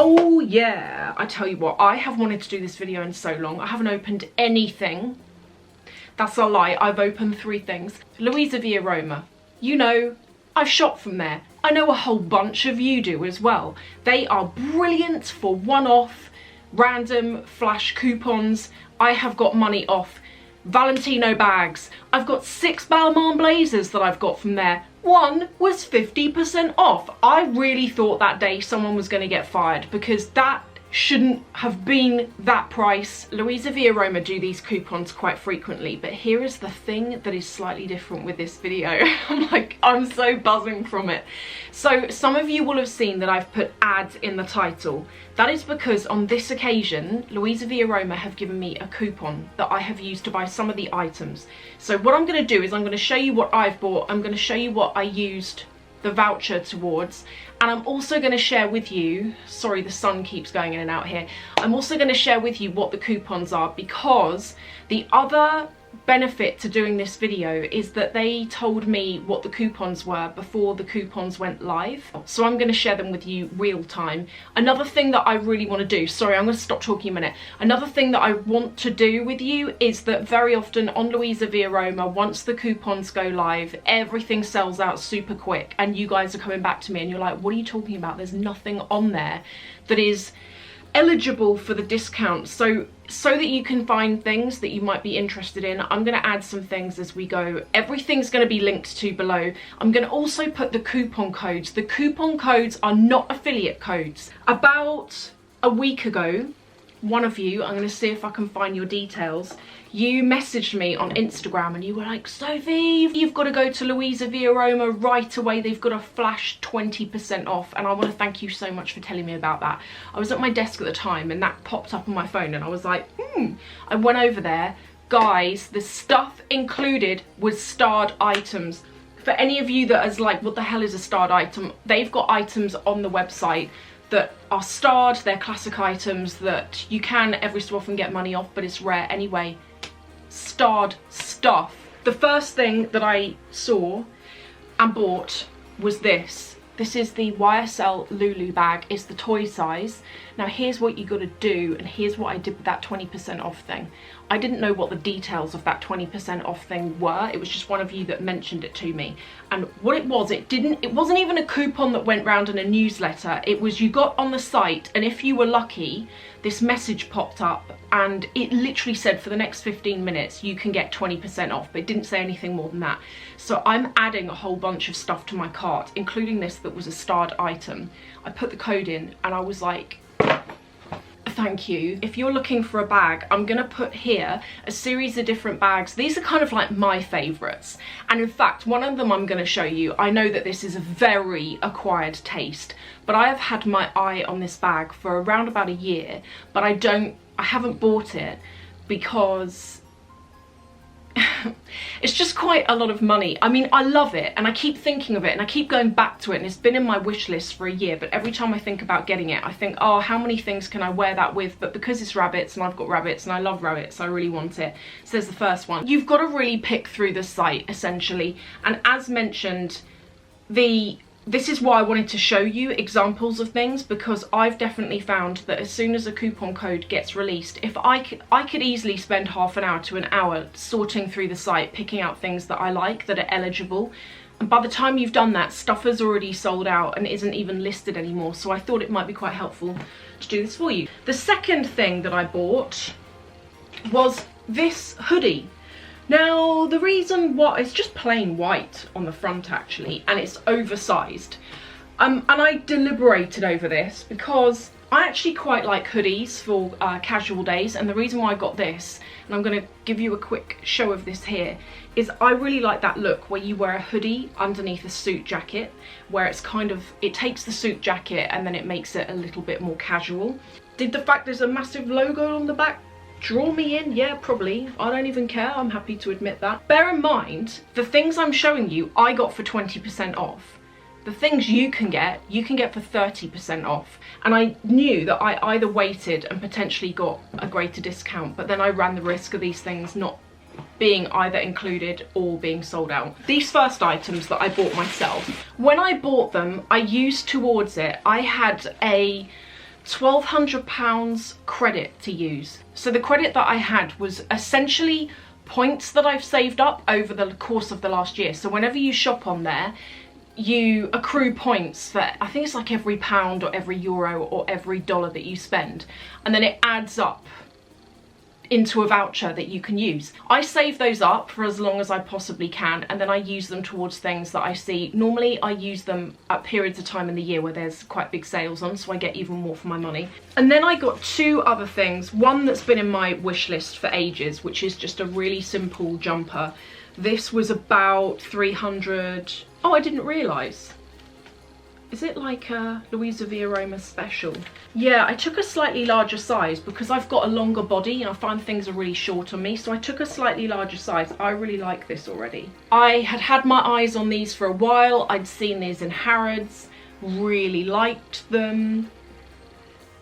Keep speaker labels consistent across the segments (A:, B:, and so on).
A: Oh yeah, I tell you what, I have wanted to do this video in so long. I haven't opened anything. That's a lie, I've opened 3 things. LUISAVIAROMA, you know, I've shopped from there. I know a whole bunch of you do as well. They are brilliant for one-off, random flash coupons. I have got money off Valentino bags. I've got 6 Balmain blazers that I've got from there. One was 50% off. I really thought that day someone was going to get fired because that shouldn't have been that price. LUISAVIAROMA do these coupons quite frequently, but here is the thing that is slightly different with this video. I'm so buzzing from it. So some of you will have seen that I've put ads in the title. That is because on this occasion, LUISAVIAROMA have given me a coupon that I have used to buy some of the items. So what I'm going to do is I'm going to show you what I've bought. I'm going to show you what I used the voucher towards, and I'm also going to share with you, sorry the sun keeps going in and out here, I'm also going to share with you what the coupons are, because the other benefit to doing this video is that they told me what the coupons were before the coupons went live, so I'm going to share them with you real time. Another thing that I really want to do, sorry I'm going to stop talking a minute, another thing that I want to do with you is that very often on LUISAVIAROMA, once the coupons go live, everything sells out super quick, and you guys are coming back to me and you're like, what are you talking about? There's nothing on there that is eligible for the discount. So that you can find things that you might be interested in, I'm going to add some things as we go. Everything's going to be linked to below. I'm going to also put the coupon codes. The coupon codes are not affiliate codes. About a week ago, one of you, I'm going to see if I can find your details, you messaged me on Instagram and you were like, Sophie, you've got to go to LUISAVIAROMA right away. They've got a flash 20% off. And I want to thank you so much for telling me about that. I was at my desk at the time and that popped up on my phone and I was like, I went over there. Guys, the stuff included was starred items. For any of you that is like, what the hell is a starred item? They've got items on the website that are starred. They're classic items that you can every so often get money off, but it's rare anyway. Starred stuff. The first thing that I saw and bought was this. This is the YSL LOEWE bag. It's the toy size. Now here's what you got to do, and here's what I did with that 20% off thing. I didn't know what the details of that 20% off thing were. It was just one of you that mentioned it to me. And what it was, it wasn't even a coupon that went round in a newsletter. It was, you got on the site and if you were lucky, this message popped up and it literally said for the next 15 minutes you can get 20% off, but it didn't say anything more than that. So I'm adding a whole bunch of stuff to my cart, including this that was a starred item. I put the code in and I was like, thank you. If you're looking for a bag, I'm gonna put here a series of different bags. These are kind of like my favorites, and in fact one of them I'm going to show you. I know that this is a very acquired taste, but I have had my eye on this bag for around about a year, but I haven't bought it because it's just quite a lot of money. I mean, I love it and I keep thinking of it and I keep going back to it, and it's been in my wish list for a year, but every time I think about getting it I think, oh, how many things can I wear that with? But because it's rabbits and I've got rabbits and I love rabbits, I really want it. So there's the first one. You've got to really pick through the site essentially, and as mentioned, this is why I wanted to show you examples of things, because I've definitely found that as soon as a coupon code gets released, if I could easily spend half an hour to an hour sorting through the site, picking out things that I like that are eligible. And by the time you've done that, stuff is already sold out and isn't even listed anymore. So I thought it might be quite helpful to do this for you. The second thing that I bought was this hoodie. Now, the reason why, it's just plain white on the front actually, and it's oversized. And I deliberated over this because I actually quite like hoodies for casual days, and the reason why I got this, and I'm going to give you a quick show of this here, is I really like that look where you wear a hoodie underneath a suit jacket, where it's kind of, it takes the suit jacket and then it makes it a little bit more casual. Did the fact there's a massive logo on the back draw me in? Yeah, probably. I don't even care, I'm happy to admit that. Bear in mind, the things I'm showing you, I got for 20% off. The things you can get for 30% off. And I knew that I either waited and potentially got a greater discount, but then I ran the risk of these things not being either included or being sold out. These first items that I bought myself, when I bought them, I used towards it, I had a £1,200 credit to use. So the credit that I had was essentially points that I've saved up over the course of the last year. So whenever you shop on there, you accrue points for, I think it's like every pound or every euro or every dollar that you spend, and then it adds up into a voucher that you can use. I save those up for as long as I possibly can, and then I use them towards things that I see. Normally I use them at periods of time in the year where there's quite big sales on, so I get even more for my money. And then I got two other things. One that's been in my wish list for ages, which is just a really simple jumper. This was about 300. Oh, I didn't realise. Is it like a LUISAVIAROMA special? Yeah, I took a slightly larger size because I've got a longer body and I find things are really short on me, so I took a slightly larger size. I really like this already. I had had my eyes on these for a while. I'd seen these in Harrods, really liked them.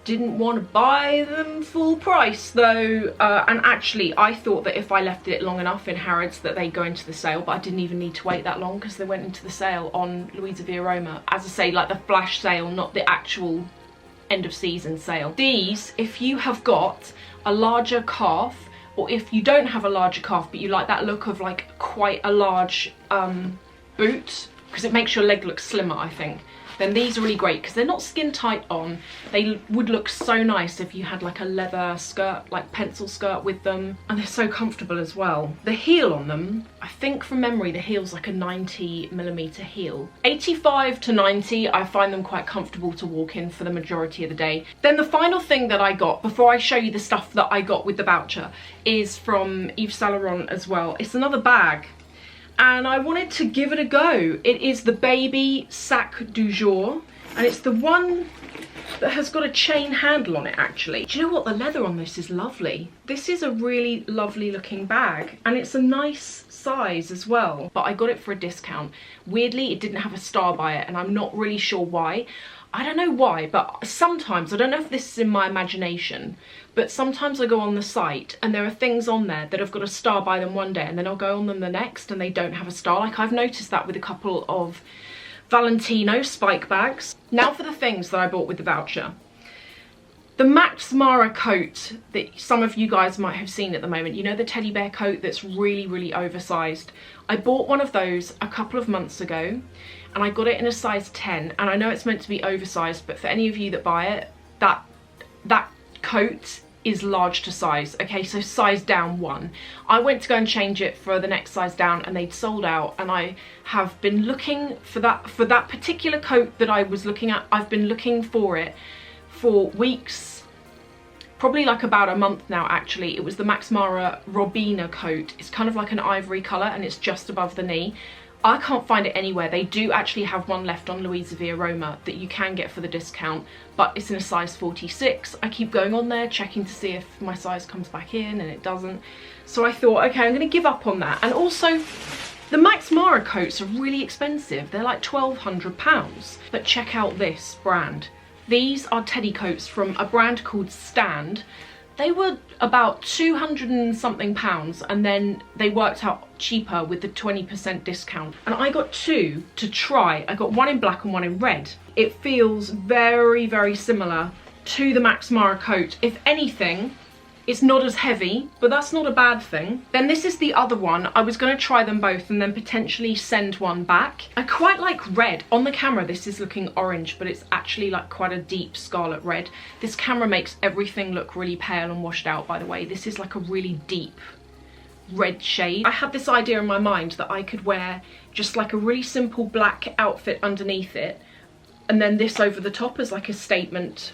A: Didn't want to buy them full price though, and actually I thought that if I left it long enough in Harrods that they'd go into the sale, but I didn't even need to wait that long because they went into the sale on LUISAVIAROMA. As I say, like the flash sale, not the actual end of season sale. These, if you have got a larger calf, or if you don't have a larger calf but you like that look of like quite a large boot, because it makes your leg look slimmer, I think, then these are really great because they're not skin tight on. They would look so nice if you had like a leather skirt, like pencil skirt with them, and they're so comfortable as well. The heel on them, I think from memory the heel's like a 90mm heel. 85 to 90, I find them quite comfortable to walk in for the majority of the day. Then the final thing that I got, before I show you the stuff that I got with the voucher, is from Yves Saint Laurent as well. It's another bag, and I wanted to give it a go. It is the baby sac du jour, and it's the one that has got a chain handle on it actually. Do you know what? The leather on this is lovely. This is a really lovely looking bag, and it's a nice size as well, but I got it for a discount. Weirdly, it didn't have a star by it, and I'm not really sure why. I don't know why, but sometimes, I don't know if this is in my imagination, but sometimes I go on the site and there are things on there that have got a star by them one day and then I'll go on them the next and they don't have a star. Like I've noticed that with a couple of Valentino spike bags. Now for the things that I bought with the voucher. The Max Mara coat that some of you guys might have seen at the moment, you know, the teddy bear coat that's really, really oversized. I bought one of those a couple of months ago and I got it in a size 10, and I know it's meant to be oversized, but for any of you that buy it, that coat is large to size. Okay, so size down 1. I went to go and change it for the next size down and they'd sold out, and I have been looking for that particular coat that I was looking at. I've been looking for it for weeks, probably like about a month now actually. It was the Max Mara Robina coat. It's kind of like an ivory colour and it's just above the knee. I can't find it anywhere. They do actually have one left on LUISAVIAROMA that you can get for the discount, but it's in a size 46. I keep going on there checking to see if my size comes back in, and it doesn't. So I thought, okay, I'm going to give up on that. And also, the Max Mara coats are really expensive. They're like £1,200. But check out this brand. These are teddy coats from a brand called Stand. They were about 200 and something pounds, and then they worked out cheaper with the 20% discount. And I got two to try. I got one in black and one in red. It feels very, very similar to the Max Mara coat. If anything, it's not as heavy, but that's not a bad thing. Then this is the other one. I was going to try them both and then potentially send one back. I quite like red. On the camera this is looking orange, but it's actually like quite a deep scarlet red. This camera makes everything look really pale and washed out, by the way. This is like a really deep red shade. I had this idea in my mind that I could wear just like a really simple black outfit underneath it, and then this over the top as like a statement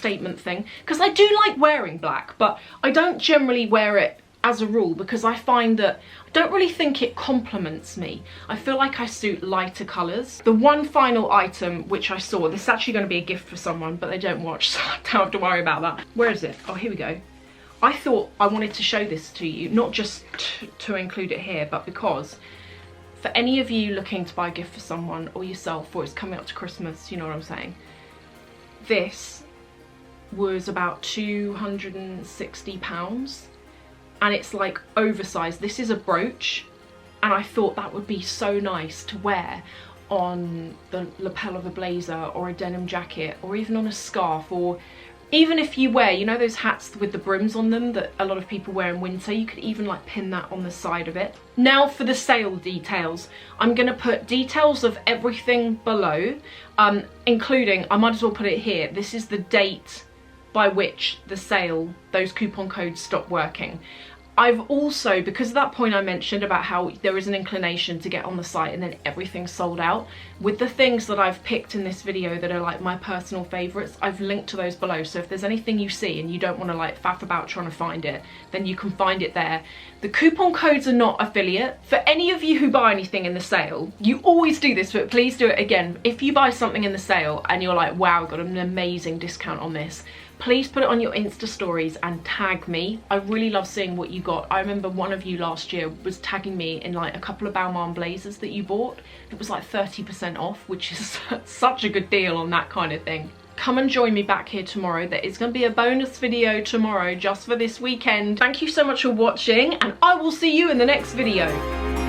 A: thing, because I do like wearing black, but I don't generally wear it as a rule because I find that I don't really think it complements me. I feel like I suit lighter colours. The one final item which I saw, this is actually going to be a gift for someone, but they don't watch, so I don't have to worry about that. Where is it? Oh, here we go. I thought I wanted to show this to you, not just to include it here, but because for any of you looking to buy a gift for someone or yourself, or it's coming up to Christmas, you know what I'm saying, this was about £260, and it's like oversized. This is a brooch, and I thought that would be so nice to wear on the lapel of a blazer or a denim jacket, or even on a scarf, or even if you wear, you know those hats with the brims on them that a lot of people wear in winter, you could even like pin that on the side of it. Now for the sale details. I'm gonna put details of everything below, including, I might as well put it here, this is the date by which the sale, those coupon codes stop working. I've also, because of that point I mentioned about how there is an inclination to get on the site and then everything's sold out, with the things that I've picked in this video that are like my personal favourites, I've linked to those below. So if there's anything you see and you don't want to like faff about trying to find it, then you can find it there. The coupon codes are not affiliate. For any of you who buy anything in the sale, you always do this, but please do it again. If you buy something in the sale and you're like, wow, got an amazing discount on this, please put it on your Insta stories and tag me. I really love seeing what you got. I remember one of you last year was tagging me in like a couple of Balmain blazers that you bought. It was like 30% off, which is such a good deal on that kind of thing. Come and join me back here tomorrow. There is going to be a bonus video tomorrow just for this weekend. Thank you so much for watching, and I will see you in the next video.